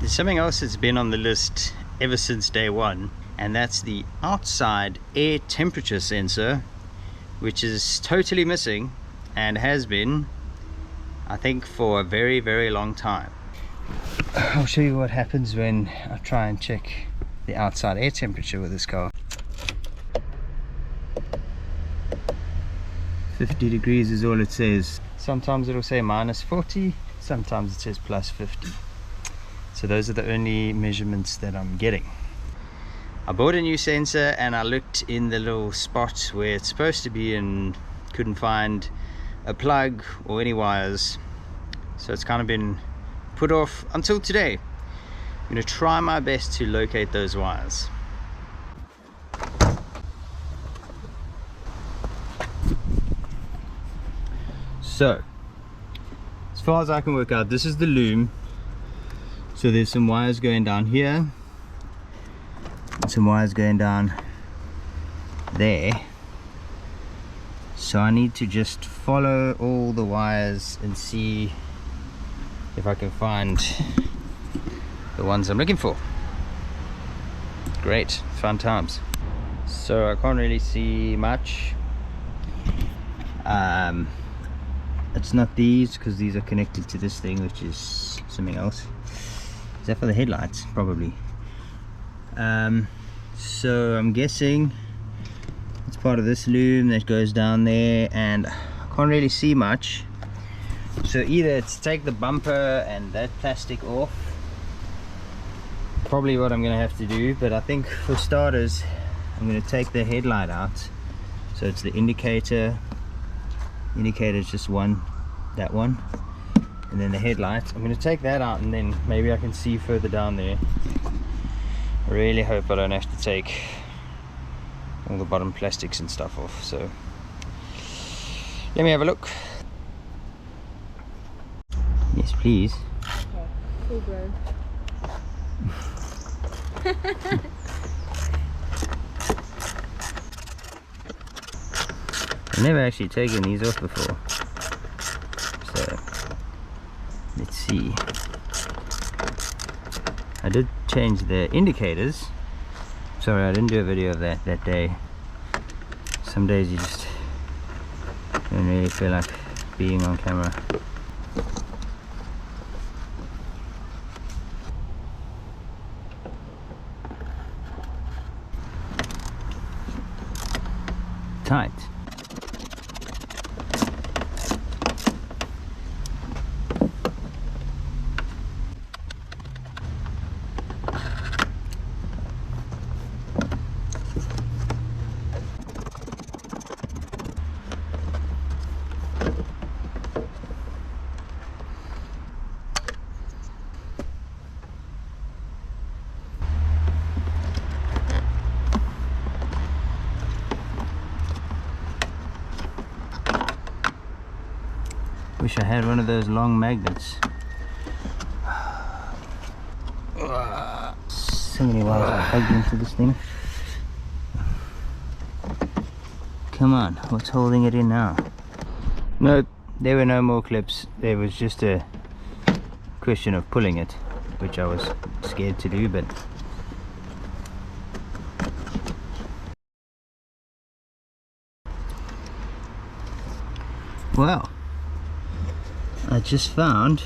There's something else that's been on the list ever since day one, and that's the outside air temperature sensor, which is totally missing and has been, I think, for a very, very long time. I'll show you what happens when I try and check the outside air temperature with this car. 50 degrees is all it says. Sometimes it'll say -40, sometimes it says +50. So those are the only measurements that I'm getting. I bought a new sensor and I looked in the little spot where it's supposed to be and couldn't find a plug or any wires. So it's kind of been put off until today. I'm going to try my best to locate those wires. So, as far as I can work out, this is the loom. So there's some wires going down here, and some wires going down there. So I need to just follow all the wires and see if I can find the ones I'm looking for. Great, fun times. So I can't really see much. It's not these, because these are connected to this thing, which is something else. Is that for the headlights? Probably. So I'm guessing it's part of this loom that goes down there, and I can't really see much. So either it's take the bumper and that plastic off, probably what I'm gonna have to do, but I think for starters I'm gonna take the headlight out. So it's the indicator is just one, that one, and then the headlight. I'm going to take that out and then maybe I can see further down there. I really hope I don't have to take all the bottom plastics and stuff off. So let me have a look. Yes, please. Okay, cool, bro. I've never actually taken these off before, so let's see. I did change the indicators. Sorry, I didn't do a video of that day. Some days you just don't really feel like being on camera. Tight. Wish I had one of those long magnets. So many wires are plugged into this thing. Come on, what's holding it in now? No, there were no more clips. There was just a question of pulling it, which I was scared to do, but well, I just found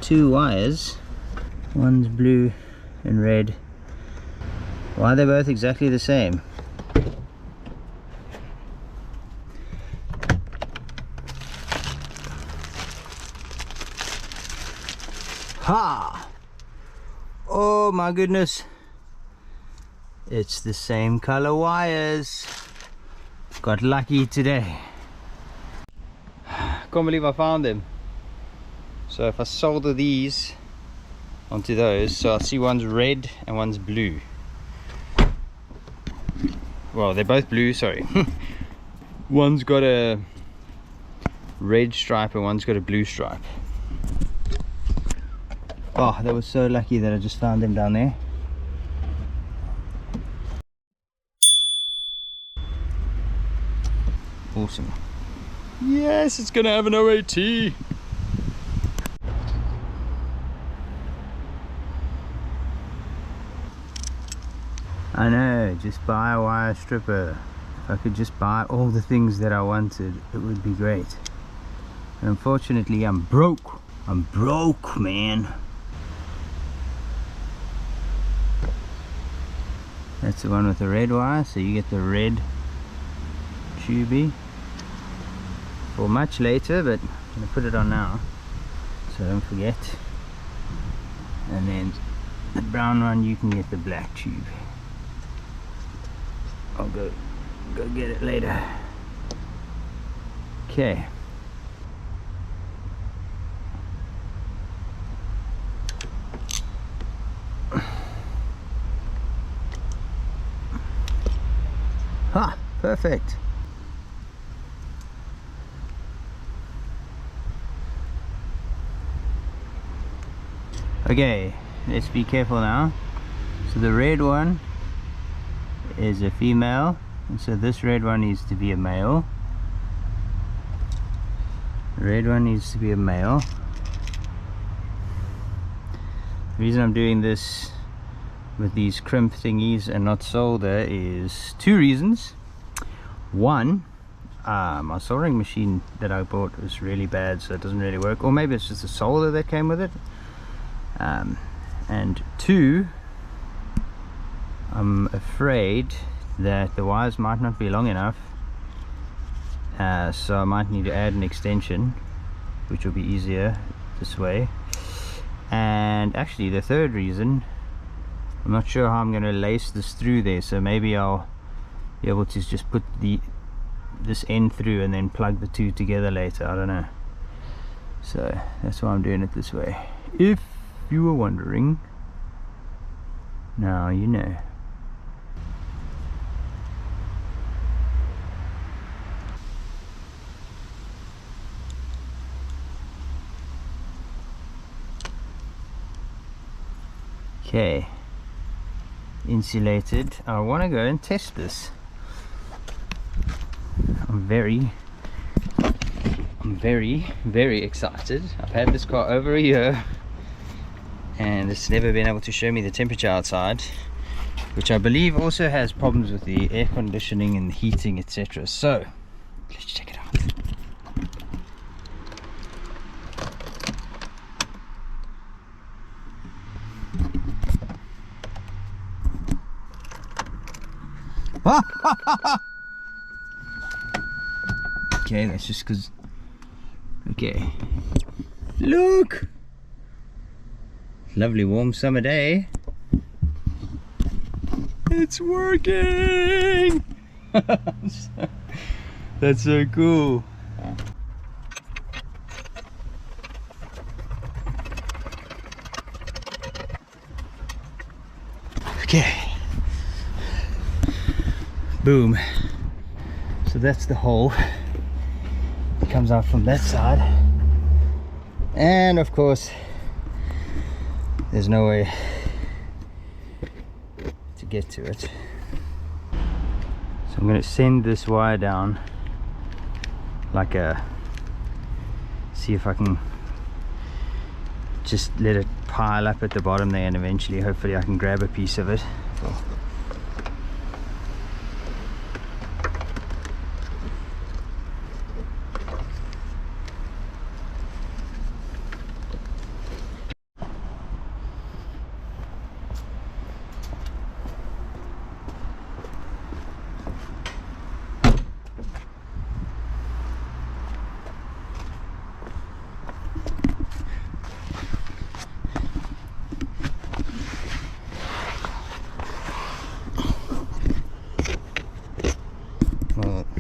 two wires. One's blue and red. Why are they both exactly the same? Ha! Oh my goodness. It's the same color wires. Got lucky today. Can't believe I found them. So if I solder these onto those, so I see one's red and one's blue. Well, they're both blue, sorry. One's got a red stripe and one's got a blue stripe. Oh, that was so lucky that I just found them down there. Awesome. Yes, it's gonna have an OAT. I know, just buy a wire stripper. If I could just buy all the things that I wanted, it would be great. And unfortunately, I'm broke. I'm broke, man. That's the one with the red wire, so you get the red tubey for much later, but I'm going to put it on now so I don't forget. And then the brown one, you can get the black tube. I'll go get it later. Okay. Ha! Perfect. Okay, let's be careful now. So the red one is a female, and so this red one needs to be a male. The red one needs to be a male. The reason I'm doing this with these crimp thingies and not solder is two reasons. One, my soldering machine that I bought was really bad, so it doesn't really work, or maybe it's just the solder that came with it. And two, I'm afraid that the wires might not be long enough, so I might need to add an extension, which will be easier this way. And actually the third reason, I'm not sure how I'm going to lace this through there, so maybe I'll be able to just put this end through and then plug the two together later. I don't know. So that's why I'm doing it this way. If you were wondering, now you know. Okay, insulated. I want to go and test this. I'm very excited. I've had this car over a year and it's never been able to show me the temperature outside, which I believe also has problems with the air conditioning and the heating, etc. So let's check it out. Okay, that's just because. Okay, look, lovely warm summer day. It's working. That's so cool. Okay, boom. So that's the hole. It comes out from that side, and of course there's no way to get to it. So I'm going to send this wire down like see if I can just let it pile up at the bottom there, and eventually hopefully I can grab a piece of it. So,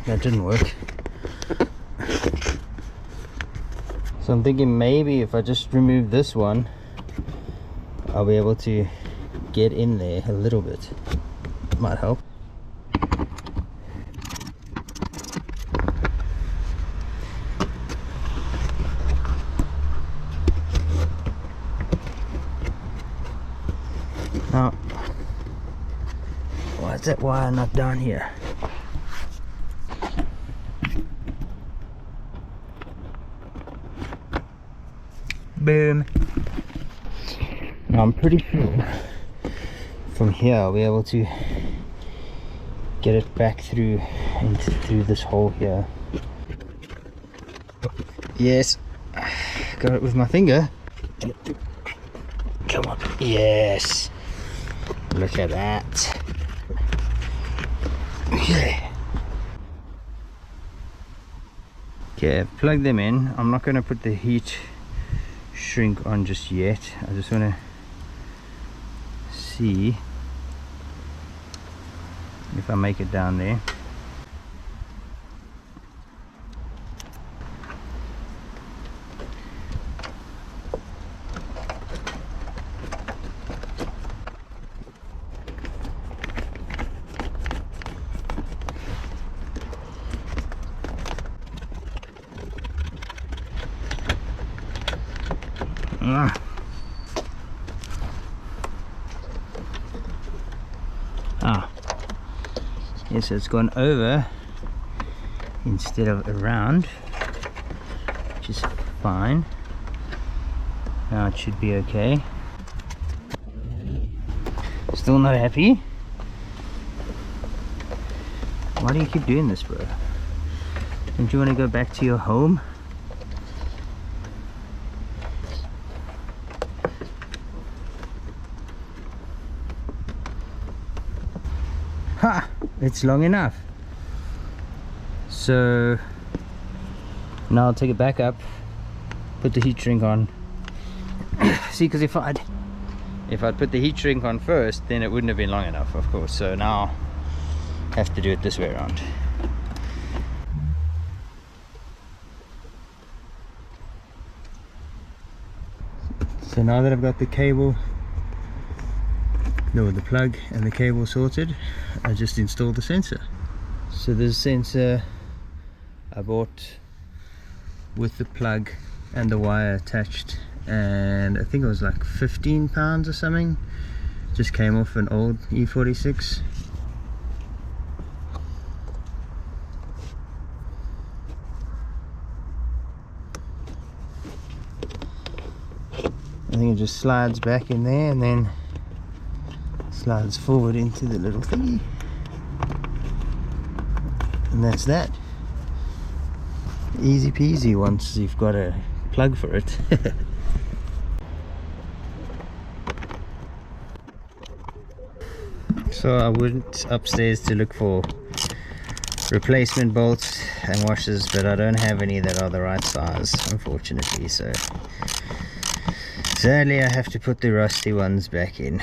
that didn't work. So I'm thinking maybe if I just remove this one, I'll be able to get in there a little bit. Might help. Now, why is that wire not down here? Boom. Now I'm pretty sure from here I'll be able to get it back through through this hole here. Yes, got it with my finger. Come on, yes, look at that. Okay, I've plugged them in. I'm not going to put the heat shrink on just yet. I just want to see if I make it down there. Yes, it's gone over instead of around, which is fine. Now it should be okay. Still not happy? Why do you keep doing this, bro? Don't you want to go back to your home? Ha! It's long enough. So now I'll take it back up, put the heat shrink on. See, because if I'd put the heat shrink on first, then it wouldn't have been long enough, of course. So now I have to do it this way around. So now that I've got the cable, no, the plug and the cable sorted, I just installed the sensor. So this sensor I bought with the plug and the wire attached, and I think it was like £15 or something. Just came off an old E46. I think it just slides back in there and then slides forward into the little thingy, and that's that. Easy peasy once you've got a plug for it. So I went upstairs to look for replacement bolts and washers, but I don't have any that are the right size, unfortunately, so sadly I have to put the rusty ones back in.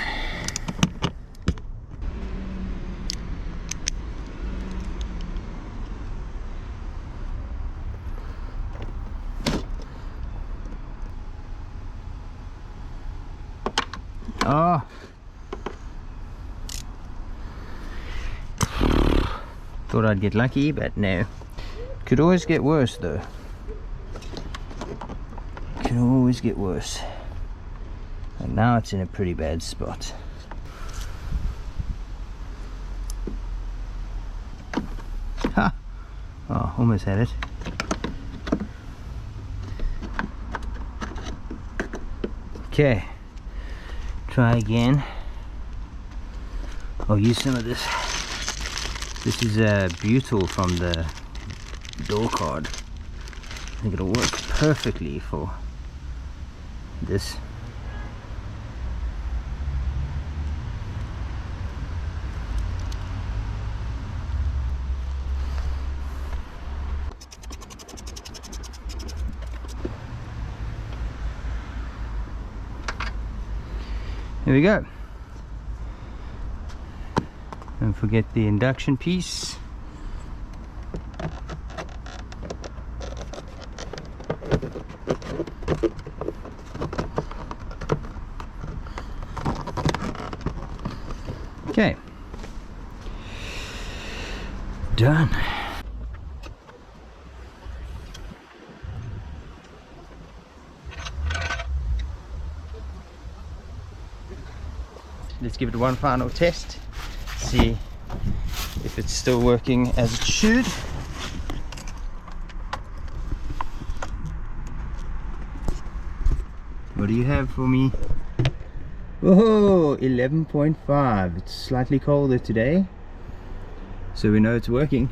Oh, thought I'd get lucky, but no. Could always get worse though. Can always get worse. And now it's in a pretty bad spot. Ha! Oh, almost had it. Okay. Try again. I'll use some of this. This is a butyl from the door card. I think it'll work perfectly for this. There we go. Don't forget the induction piece. Okay. Done. Let's give it one final test, see if it's still working as it should. What do you have for me? Oh, 11.5. It's slightly colder today. So we know it's working.